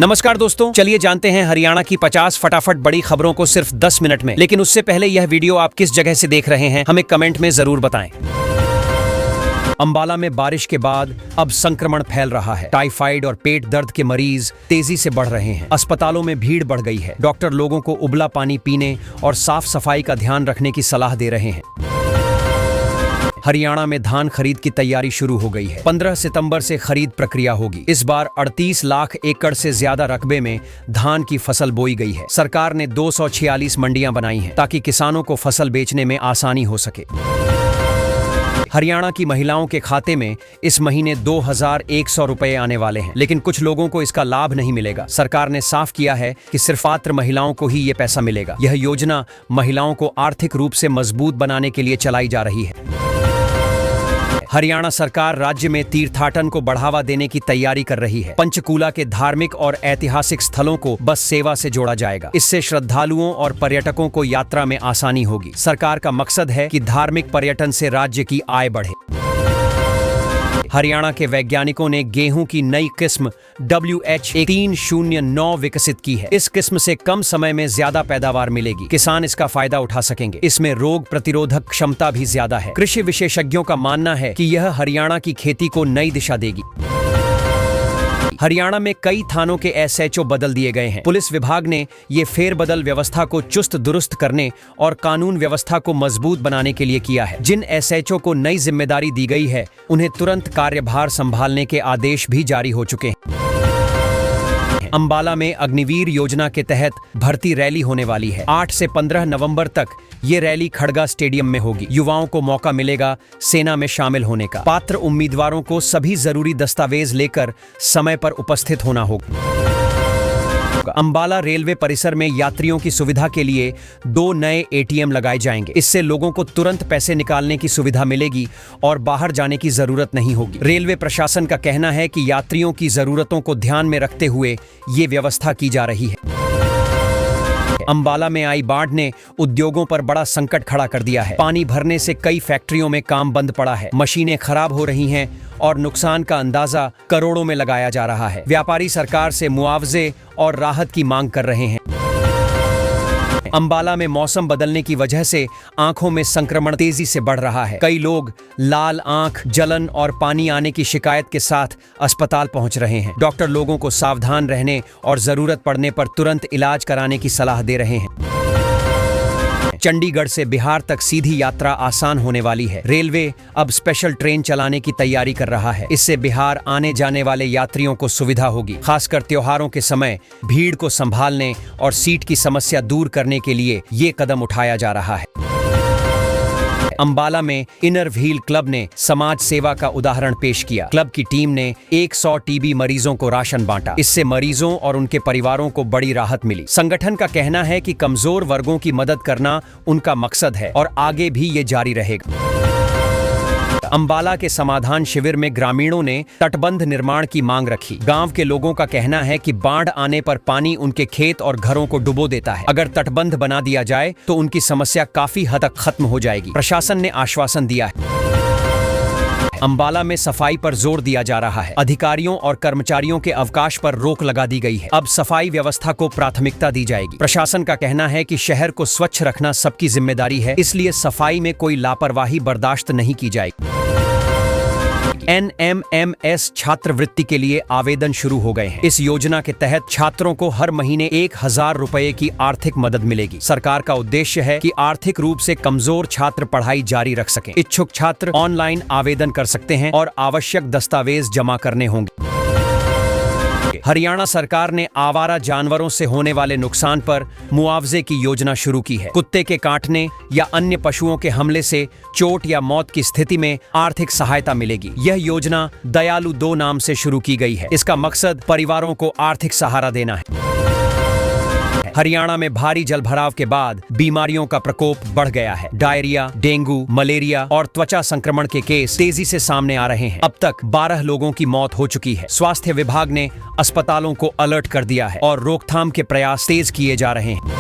नमस्कार दोस्तों, चलिए जानते हैं हरियाणा की 50 फटाफट बड़ी खबरों को सिर्फ 10 मिनट में। लेकिन उससे पहले यह वीडियो आप किस जगह से देख रहे हैं हमें कमेंट में जरूर बताएं। अंबाला में बारिश के बाद अब संक्रमण फैल रहा है। टाइफाइड और पेट दर्द के मरीज तेजी से बढ़ रहे हैं। अस्पतालों में भीड़ बढ़ गई है। डॉक्टर लोगों को उबला पानी पीने और साफ सफाई का ध्यान रखने की सलाह दे रहे हैं। हरियाणा में धान खरीद की तैयारी शुरू हो गई है। 15 सितंबर से खरीद प्रक्रिया होगी। इस बार 38 लाख एकड़ से ज्यादा रकबे में धान की फसल बोई गई है। सरकार ने 246 मंडियां बनाई हैं ताकि किसानों को फसल बेचने में आसानी हो सके। हरियाणा की महिलाओं के खाते में इस महीने 2100 रुपए आने वाले हैं, लेकिन कुछ लोगों को इसका लाभ नहीं मिलेगा। सरकार ने साफ किया है कि सिर्फ पात्र महिलाओं को ही ये पैसा मिलेगा। यह योजना महिलाओं को आर्थिक रूप से मजबूत बनाने के लिए चलाई जा रही है। हरियाणा सरकार राज्य में तीर्थाटन को बढ़ावा देने की तैयारी कर रही है। पंचकूला के धार्मिक और ऐतिहासिक स्थलों को बस सेवा से जोड़ा जाएगा। इससे श्रद्धालुओं और पर्यटकों को यात्रा में आसानी होगी। सरकार का मकसद है कि धार्मिक पर्यटन से राज्य की आय बढ़े। हरियाणा के वैज्ञानिकों ने गेहूं की नई किस्म WH1309 विकसित की है। इस किस्म से कम समय में ज्यादा पैदावार मिलेगी। किसान इसका फायदा उठा सकेंगे। इसमें रोग प्रतिरोधक क्षमता भी ज्यादा है। कृषि विशेषज्ञों का मानना है कि यह हरियाणा की खेती को नई दिशा देगी। हरियाणा में कई थानों के SHO बदल दिए गए हैं। पुलिस विभाग ने ये फेरबदल व्यवस्था को चुस्त दुरुस्त करने और कानून व्यवस्था को मजबूत बनाने के लिए किया है। जिन SHO को नई जिम्मेदारी दी गई है उन्हें तुरंत कार्यभार संभालने के आदेश भी जारी हो चुके हैं। अंबाला में अग्निवीर योजना के तहत भर्ती रैली होने वाली है। 8 से 15 नवंबर तक ये रैली खड़गा स्टेडियम में होगी। युवाओं को मौका मिलेगा सेना में शामिल होने का। पात्र उम्मीदवारों को सभी जरूरी दस्तावेज लेकर समय पर उपस्थित होना होगा। अंबाला रेलवे परिसर में यात्रियों की सुविधा के लिए 2 नए ATM लगाए जाएंगे। इससे लोगों को तुरंत पैसे निकालने की सुविधा मिलेगी और बाहर जाने की जरूरत नहीं होगी। रेलवे प्रशासन का कहना है कि यात्रियों की जरूरतों को ध्यान में रखते हुए ये व्यवस्था की जा रही है। अंबाला में आई बाढ़ ने उद्योगों पर बड़ा संकट खड़ा कर दिया है। पानी भरने से कई फैक्ट्रियों में काम बंद पड़ा है। मशीनें खराब हो रही हैं और नुकसान का अंदाजा करोड़ों में लगाया जा रहा है। व्यापारी सरकार से मुआवजे और राहत की मांग कर रहे हैं। अंबाला में मौसम बदलने की वजह से आंखों में संक्रमण तेजी से बढ़ रहा है। कई लोग लाल आंख, जलन और पानी आने की शिकायत के साथ अस्पताल पहुंच रहे हैं। डॉक्टर लोगों को सावधान रहने और जरूरत पड़ने पर तुरंत इलाज कराने की सलाह दे रहे हैं। चंडीगढ़ से बिहार तक सीधी यात्रा आसान होने वाली है। रेलवे अब स्पेशल ट्रेन चलाने की तैयारी कर रहा है। इससे बिहार आने जाने वाले यात्रियों को सुविधा होगी। खासकर त्योहारों के समय भीड़ को संभालने और सीट की समस्या दूर करने के लिए ये कदम उठाया जा रहा है। अंबाला में इनर व्हील क्लब ने समाज सेवा का उदाहरण पेश किया। क्लब की टीम ने 100 TB मरीजों को राशन बांटा। इससे मरीजों और उनके परिवारों को बड़ी राहत मिली। संगठन का कहना है कि कमजोर वर्गों की मदद करना उनका मकसद है और आगे भी ये जारी रहेगा। अंबाला के समाधान शिविर में ग्रामीणों ने तटबंध निर्माण की मांग रखी। गांव के लोगों का कहना है कि बाढ़ आने पर पानी उनके खेत और घरों को डुबो देता है। अगर तटबंध बना दिया जाए तो उनकी समस्या काफी हद तक खत्म हो जाएगी। प्रशासन ने आश्वासन दिया है। अंबाला में सफाई पर जोर दिया जा रहा है। अधिकारियों और कर्मचारियों के अवकाश पर रोक लगा दी गई है। अब सफाई व्यवस्था को प्राथमिकता दी जाएगी। प्रशासन का कहना है कि शहर को स्वच्छ रखना सबकी जिम्मेदारी है, इसलिए सफाई में कोई लापरवाही बर्दाश्त नहीं की जाएगी। NMMS छात्रवृत्ति के लिए आवेदन शुरू हो गए हैं। इस योजना के तहत छात्रों को हर महीने 1000 रुपए की आर्थिक मदद मिलेगी। सरकार का उद्देश्य है कि आर्थिक रूप से कमजोर छात्र पढ़ाई जारी रख सकें। इच्छुक छात्र ऑनलाइन आवेदन कर सकते हैं और आवश्यक दस्तावेज जमा करने होंगे। हरियाणा सरकार ने आवारा जानवरों से होने वाले नुकसान पर मुआवजे की योजना शुरू की है। कुत्ते के काटने या अन्य पशुओं के हमले से चोट या मौत की स्थिति में आर्थिक सहायता मिलेगी। यह योजना दयालु 2 नाम से शुरू की गई है। इसका मकसद परिवारों को आर्थिक सहारा देना है। हरियाणा में भारी जलभराव के बाद बीमारियों का प्रकोप बढ़ गया है। डायरिया, डेंगू, मलेरिया और त्वचा संक्रमण के केस तेजी से सामने आ रहे हैं। अब तक 12 लोगों की मौत हो चुकी है। स्वास्थ्य विभाग ने अस्पतालों को अलर्ट कर दिया है और रोकथाम के प्रयास तेज किए जा रहे हैं।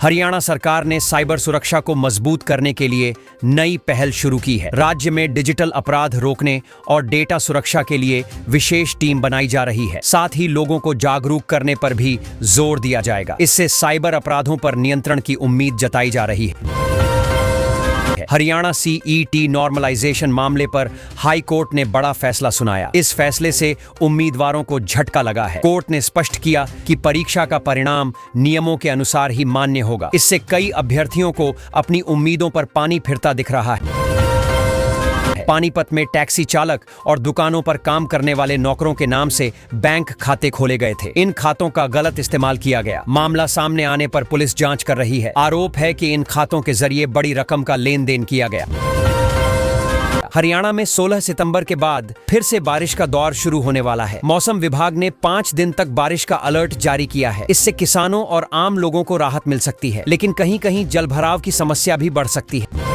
हरियाणा सरकार ने साइबर सुरक्षा को मजबूत करने के लिए नई पहल शुरू की है। राज्य में डिजिटल अपराध रोकने और डेटा सुरक्षा के लिए विशेष टीम बनाई जा रही है। साथ ही लोगों को जागरूक करने पर भी जोर दिया जाएगा। इससे साइबर अपराधों पर नियंत्रण की उम्मीद जताई जा रही है। हरियाणा सीईटी नॉर्मलाइजेशन मामले पर हाई कोर्ट ने बड़ा फैसला सुनाया। इस फैसले से उम्मीदवारों को झटका लगा है। कोर्ट ने स्पष्ट किया कि परीक्षा का परिणाम नियमों के अनुसार ही मान्य होगा। इससे कई अभ्यर्थियों को अपनी उम्मीदों पर पानी फिरता दिख रहा है। पानीपत में टैक्सी चालक और दुकानों पर काम करने वाले नौकरों के नाम से बैंक खाते खोले गए थे। इन खातों का गलत इस्तेमाल किया गया। मामला सामने आने पर पुलिस जांच कर रही है। आरोप है कि इन खातों के जरिए बड़ी रकम का लेन देन किया गया। हरियाणा में 16 सितंबर के बाद फिर से बारिश का दौर शुरू होने वाला है। मौसम विभाग ने 5 दिन तक बारिश का अलर्ट जारी किया है। इससे किसानों और आम लोगों को राहत मिल सकती है, लेकिन कहीं कहीं जलभराव की समस्या भी बढ़ सकती है।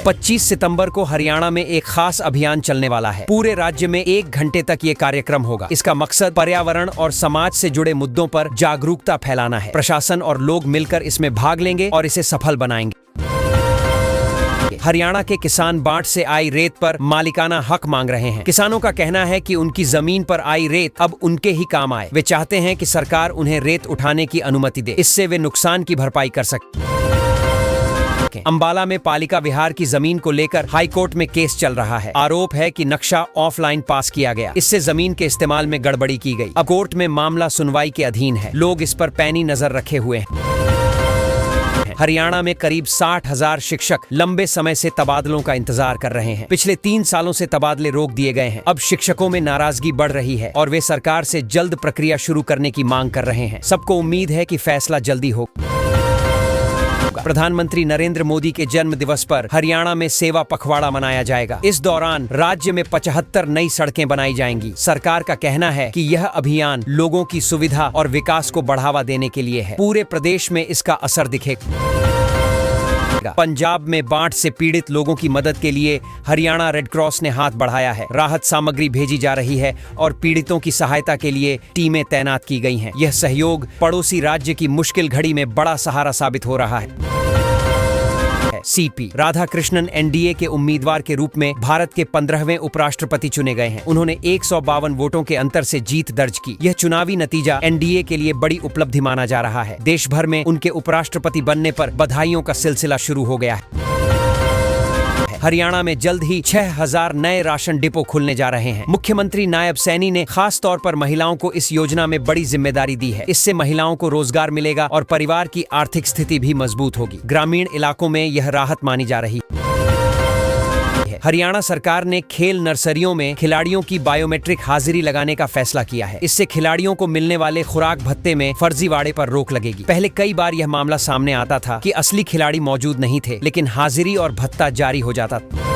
25 सितंबर को हरियाणा में एक खास अभियान चलने वाला है। पूरे राज्य में 1 घंटे तक ये कार्यक्रम होगा। इसका मकसद पर्यावरण और समाज से जुड़े मुद्दों पर जागरूकता फैलाना है। प्रशासन और लोग मिलकर इसमें भाग लेंगे और इसे सफल बनाएंगे। हरियाणा के किसान बाढ़ से आई रेत पर मालिकाना हक मांग रहे हैं। किसानों का कहना है कि उनकी जमीन पर आई रेत अब उनके ही काम आए। वे चाहते हैं कि सरकार उन्हें रेत उठाने की अनुमति दे। इससे वे नुकसान की भरपाई कर सकें। अंबाला में पालिका विहार की जमीन को लेकर हाईकोर्ट में केस चल रहा है। आरोप है कि नक्शा ऑफलाइन पास किया गया। इससे जमीन के इस्तेमाल में गड़बड़ी की गई। अब कोर्ट में मामला सुनवाई के अधीन है। लोग इस पर पैनी नजर रखे हुए हैं। हरियाणा में करीब 60,000 शिक्षक लंबे समय से तबादलों का इंतजार कर रहे हैं। पिछले 3 सालों से तबादले रोक दिए गए हैं। अब शिक्षकों में नाराजगी बढ़ रही है और वे सरकार से जल्द प्रक्रिया शुरू करने की मांग कर रहे हैं। सबको उम्मीद है कि फैसला जल्दी हो। प्रधानमंत्री नरेंद्र मोदी के जन्म दिवस पर हरियाणा में सेवा पखवाड़ा मनाया जाएगा। इस दौरान राज्य में 75 नई सड़कें बनाई जाएंगी। सरकार का कहना है कि यह अभियान लोगों की सुविधा और विकास को बढ़ावा देने के लिए है। पूरे प्रदेश में इसका असर दिखेगा। पंजाब में बाढ़ से पीड़ित लोगों की मदद के लिए हरियाणा रेड क्रॉस ने हाथ बढ़ाया है। राहत सामग्री भेजी जा रही है और पीड़ितों की सहायता के लिए टीमें तैनात की गई हैं। यह सहयोग पड़ोसी राज्य की मुश्किल घड़ी में बड़ा सहारा साबित हो रहा है। सीपी राधाकृष्णन एनडीए के उम्मीदवार के रूप में भारत के 15वें उपराष्ट्रपति चुने गए हैं। उन्होंने 152 वोटों के अंतर से जीत दर्ज की। यह चुनावी नतीजा एनडीए के लिए बड़ी उपलब्धि माना जा रहा है। देश भर में उनके उपराष्ट्रपति बनने पर बधाइयों का सिलसिला शुरू हो गया है। हरियाणा में जल्द ही 6,000 नए राशन डिपो खुलने जा रहे हैं। मुख्यमंत्री नायब सैनी ने खास तौर पर महिलाओं को इस योजना में बड़ी जिम्मेदारी दी है। इससे महिलाओं को रोजगार मिलेगा और परिवार की आर्थिक स्थिति भी मजबूत होगी। ग्रामीण इलाकों में यह राहत मानी जा रही है। हरियाणा सरकार ने खेल नर्सरियों में खिलाड़ियों की बायोमेट्रिक हाजिरी लगाने का फैसला किया है। इससे खिलाड़ियों को मिलने वाले खुराक भत्ते में फर्जीवाड़े पर रोक लगेगी। पहले कई बार यह मामला सामने आता था कि असली खिलाड़ी मौजूद नहीं थे, लेकिन हाजिरी और भत्ता जारी हो जाता था।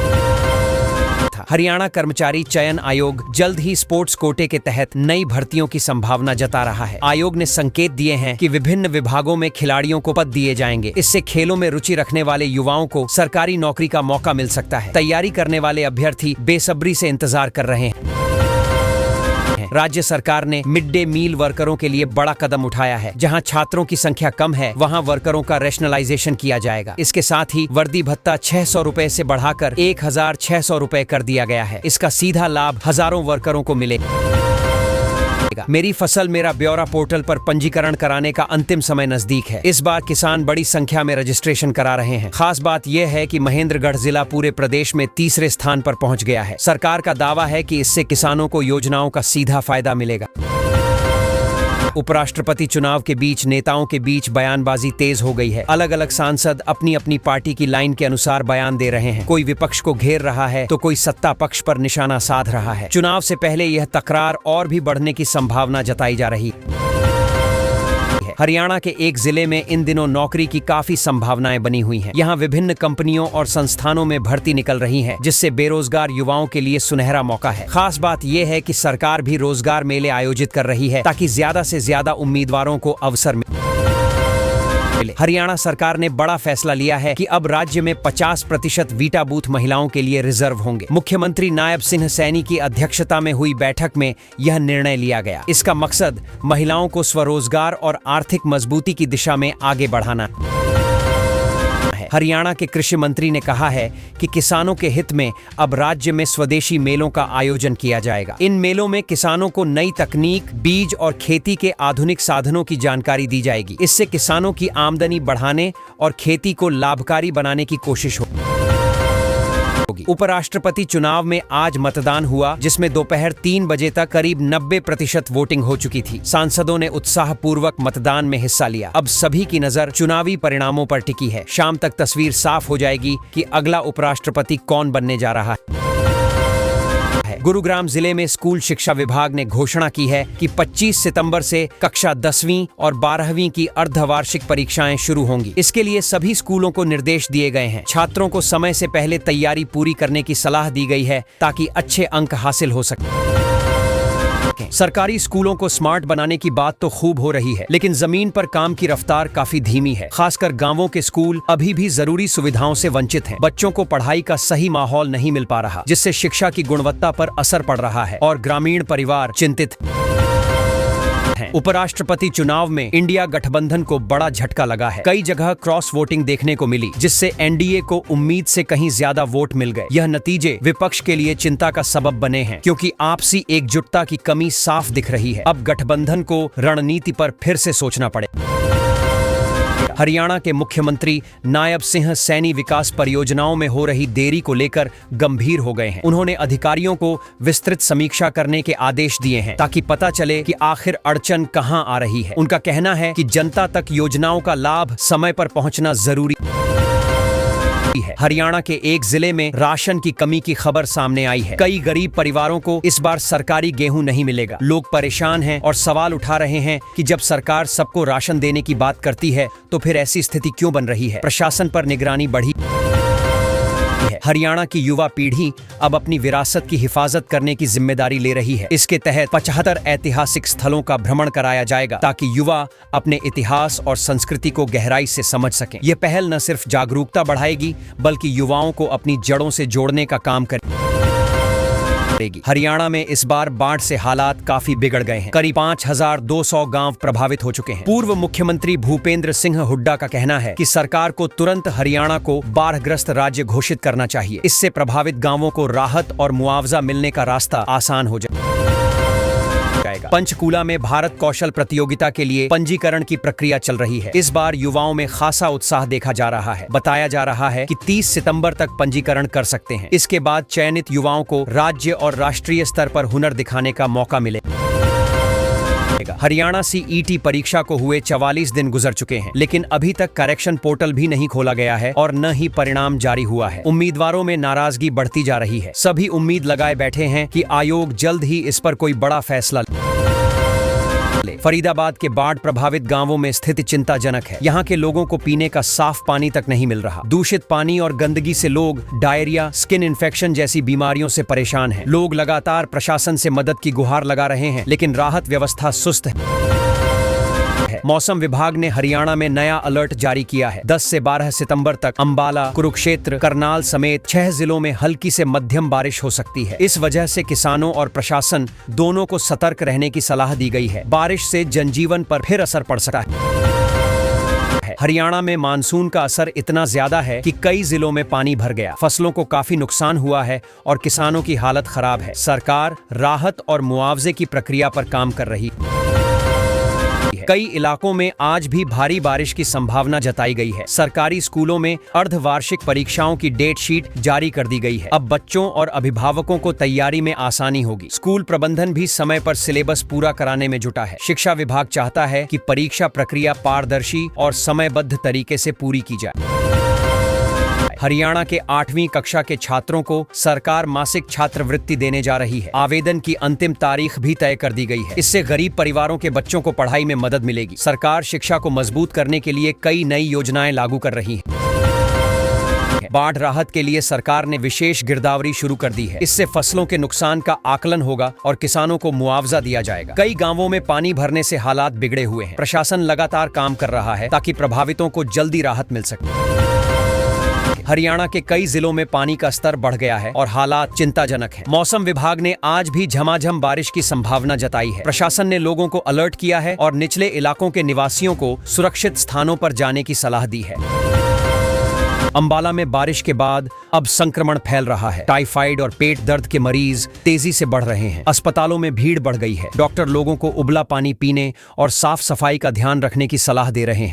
हरियाणा कर्मचारी चयन आयोग जल्द ही स्पोर्ट्स कोटे के तहत नई भर्तियों की संभावना जता रहा है। आयोग ने संकेत दिए हैं कि विभिन्न विभागों में खिलाड़ियों को पद दिए जाएंगे। इससे खेलों में रुचि रखने वाले युवाओं को सरकारी नौकरी का मौका मिल सकता है। तैयारी करने वाले अभ्यर्थी बेसब्री से इंतजार कर रहे हैं। राज्य सरकार ने मिड डे मील वर्करों के लिए बड़ा कदम उठाया है। जहां छात्रों की संख्या कम है, वहां वर्करों का रैशनलाइजेशन किया जाएगा। इसके साथ ही वर्दी भत्ता 600 रुपए से बढ़ाकर 1,600 रुपए कर दिया गया है। इसका सीधा लाभ हजारों वर्करों को मिलेगा। मेरी फसल मेरा ब्यौरा पोर्टल पर पंजीकरण कराने का अंतिम समय नजदीक है। इस बार किसान बड़ी संख्या में रजिस्ट्रेशन करा रहे हैं। खास बात यह है कि महेंद्रगढ़ जिला पूरे प्रदेश में 3रे स्थान पर पहुंच गया है। सरकार का दावा है कि इससे किसानों को योजनाओं का सीधा फायदा मिलेगा। उपराष्ट्रपति चुनाव के बीच नेताओं के बीच बयानबाजी तेज हो गई है। अलग अलग सांसद अपनी अपनी पार्टी की लाइन के अनुसार बयान दे रहे हैं। कोई विपक्ष को घेर रहा है तो कोई सत्ता पक्ष पर निशाना साध रहा है। चुनाव से पहले यह तकरार और भी बढ़ने की संभावना जताई जा रही है। हरियाणा के एक जिले में इन दिनों नौकरी की काफी संभावनाएं बनी हुई हैं। यहाँ विभिन्न कंपनियों और संस्थानों में भर्ती निकल रही है, जिससे बेरोजगार युवाओं के लिए सुनहरा मौका है। खास बात यह है कि सरकार भी रोजगार मेले आयोजित कर रही है ताकि ज्यादा से ज्यादा उम्मीदवारों को अवसर मिले। हरियाणा सरकार ने बड़ा फैसला लिया है कि अब राज्य में 50% वीटा बूथ महिलाओं के लिए रिजर्व होंगे। मुख्यमंत्री नायब सिंह सैनी की अध्यक्षता में हुई बैठक में यह निर्णय लिया गया। इसका मकसद महिलाओं को स्वरोजगार और आर्थिक मजबूती की दिशा में आगे बढ़ाना है। हरियाणा के कृषि मंत्री ने कहा है कि किसानों के हित में अब राज्य में स्वदेशी मेलों का आयोजन किया जाएगा। इन मेलों में किसानों को नई तकनीक, बीज और खेती के आधुनिक साधनों की जानकारी दी जाएगी। इससे किसानों की आमदनी बढ़ाने और खेती को लाभकारी बनाने की कोशिश होगी। उपराष्ट्रपति चुनाव में आज मतदान हुआ, जिसमें दोपहर 3 बजे तक करीब 90% वोटिंग हो चुकी थी। सांसदों ने उत्साहपूर्वक मतदान में हिस्सा लिया। अब सभी की नजर चुनावी परिणामों पर टिकी है। शाम तक तस्वीर साफ हो जाएगी कि अगला उपराष्ट्रपति कौन बनने जा रहा है। गुरुग्राम जिले में स्कूल शिक्षा विभाग ने घोषणा की है कि 25 सितंबर से कक्षा 10वीं और 12वीं की अर्धवार्षिक परीक्षाएं शुरू होंगी। इसके लिए सभी स्कूलों को निर्देश दिए गए हैं। छात्रों को समय से पहले तैयारी पूरी करने की सलाह दी गई है ताकि अच्छे अंक हासिल हो सके। सरकारी स्कूलों को स्मार्ट बनाने की बात तो खूब हो रही है, लेकिन जमीन पर काम की रफ्तार काफी धीमी है। खासकर गांवों के स्कूल अभी भी जरूरी सुविधाओं से वंचित हैं। बच्चों को पढ़ाई का सही माहौल नहीं मिल पा रहा, जिससे शिक्षा की गुणवत्ता पर असर पड़ रहा है और ग्रामीण परिवार चिंतित हैं। उपराष्ट्रपति चुनाव में इंडिया गठबंधन को बड़ा झटका लगा है। कई जगह क्रॉस वोटिंग देखने को मिली, जिससे एनडीए को उम्मीद से कहीं ज्यादा वोट मिल गए। यह नतीजे विपक्ष के लिए चिंता का सबब बने हैं, क्योंकि आपसी एकजुटता की कमी साफ दिख रही है। अब गठबंधन को रणनीति पर फिर से सोचना पड़ेगा। हरियाणा के मुख्यमंत्री नायब सिंह सैनी विकास परियोजनाओं में हो रही देरी को लेकर गंभीर हो गए हैं। उन्होंने अधिकारियों को विस्तृत समीक्षा करने के आदेश दिए हैं ताकि पता चले कि आखिर अड़चन कहां आ रही है। उनका कहना है कि जनता तक योजनाओं का लाभ समय पर पहुंचना जरूरी है। हरियाणा के एक जिले में राशन की कमी की खबर सामने आई है। कई गरीब परिवारों को इस बार सरकारी गेहूं नहीं मिलेगा। लोग परेशान हैं और सवाल उठा रहे हैं कि जब सरकार सबको राशन देने की बात करती है तो फिर ऐसी स्थिति क्यों बन रही है। प्रशासन पर निगरानी बढ़ी है। हरियाणा की युवा पीढ़ी अब अपनी विरासत की हिफाजत करने की जिम्मेदारी ले रही है। इसके तहत 75 ऐतिहासिक स्थलों का भ्रमण कराया जाएगा ताकि युवा अपने इतिहास और संस्कृति को गहराई से समझ सकें। यह पहल न सिर्फ जागरूकता बढ़ाएगी बल्कि युवाओं को अपनी जड़ों से जोड़ने का काम करेगी। हरियाणा में इस बार बाढ़ से हालात काफी बिगड़ गए हैं। करीब 5200 गांव प्रभावित हो चुके हैं। पूर्व मुख्यमंत्री भूपेंद्र सिंह हुड्डा का कहना है कि सरकार को तुरंत हरियाणा को बाढ़ग्रस्त राज्य घोषित करना चाहिए। इससे प्रभावित गांवों को राहत और मुआवजा मिलने का रास्ता आसान हो जाएगा। पंचकूला में भारत कौशल प्रतियोगिता के लिए पंजीकरण की प्रक्रिया चल रही है। इस बार युवाओं में खासा उत्साह देखा जा रहा है। बताया जा रहा है कि 30 सितंबर तक पंजीकरण कर सकते हैं। इसके बाद चयनित युवाओं को राज्य और राष्ट्रीय स्तर पर हुनर दिखाने का मौका मिलेगा। हरियाणा सीईटी परीक्षा को हुए 44 दिन गुजर चुके हैं, लेकिन अभी तक करेक्शन पोर्टल भी नहीं खोला गया है और न ही परिणाम जारी हुआ है। उम्मीदवारों में नाराजगी बढ़ती जा रही है। सभी उम्मीद लगाए बैठे हैं कि आयोग जल्द ही इस पर कोई बड़ा फैसला ले। फरीदाबाद के बाढ़ प्रभावित गांवों में स्थिति चिंताजनक है। यहाँ के लोगों को पीने का साफ पानी तक नहीं मिल रहा। दूषित पानी और गंदगी से लोग डायरिया, स्किन इन्फेक्शन जैसी बीमारियों से परेशान हैं। लोग लगातार प्रशासन से मदद की गुहार लगा रहे हैं, लेकिन राहत व्यवस्था सुस्त है। मौसम विभाग ने हरियाणा में नया अलर्ट जारी किया है। 10 से 12 सितंबर तक अंबाला, कुरुक्षेत्र, करनाल समेत 6 जिलों में हल्की से मध्यम बारिश हो सकती है। इस वजह से किसानों और प्रशासन दोनों को सतर्क रहने की सलाह दी गई है। बारिश से जनजीवन पर फिर असर पड़ सकता है। हरियाणा में मानसून का असर इतना ज्यादा है कि कई जिलों में पानी भर गया। फसलों को काफी नुकसान हुआ है और किसानों की हालत खराब है। सरकार राहत और मुआवजे की प्रक्रिया पर काम कर रही है। कई इलाकों में आज भी भारी बारिश की संभावना जताई गई है। सरकारी स्कूलों में अर्धवार्षिक परीक्षाओं की डेट शीट जारी कर दी गई है। अब बच्चों और अभिभावकों को तैयारी में आसानी होगी। स्कूल प्रबंधन भी समय पर सिलेबस पूरा कराने में जुटा है। शिक्षा विभाग चाहता है कि परीक्षा प्रक्रिया पारदर्शी और समयबद्ध तरीके से पूरी की जाए। हरियाणा के 8वीं कक्षा के छात्रों को सरकार मासिक छात्रवृत्ति देने जा रही है। आवेदन की अंतिम तारीख भी तय कर दी गई है। इससे गरीब परिवारों के बच्चों को पढ़ाई में मदद मिलेगी। सरकार शिक्षा को मजबूत करने के लिए कई नई योजनाएं लागू कर रही है। बाढ़ राहत के लिए सरकार ने विशेष गिरदावरी शुरू कर दी है। इससे फसलों के नुकसान का आकलन होगा और किसानों को मुआवजा दिया जाएगा। कई गांवों में पानी भरने से हालात बिगड़े हुए हैं। प्रशासन लगातार काम कर रहा है ताकि प्रभावितों को जल्दी राहत मिल सके। हरियाणा के कई जिलों में पानी का स्तर बढ़ गया है और हालात चिंताजनक हैं। मौसम विभाग ने आज भी झमाझम बारिश की संभावना जताई है। प्रशासन ने लोगों को अलर्ट किया है और निचले इलाकों के निवासियों को सुरक्षित स्थानों पर जाने की सलाह दी है। अंबाला में बारिश के बाद अब संक्रमण फैल रहा है। टाइफाइड और पेट दर्द के मरीज तेजी से बढ़ रहे हैं। अस्पतालों में भीड़ बढ़ गई है। डॉक्टर लोगों को उबला पानी पीने और साफ सफाई का ध्यान रखने की सलाह दे रहे हैं।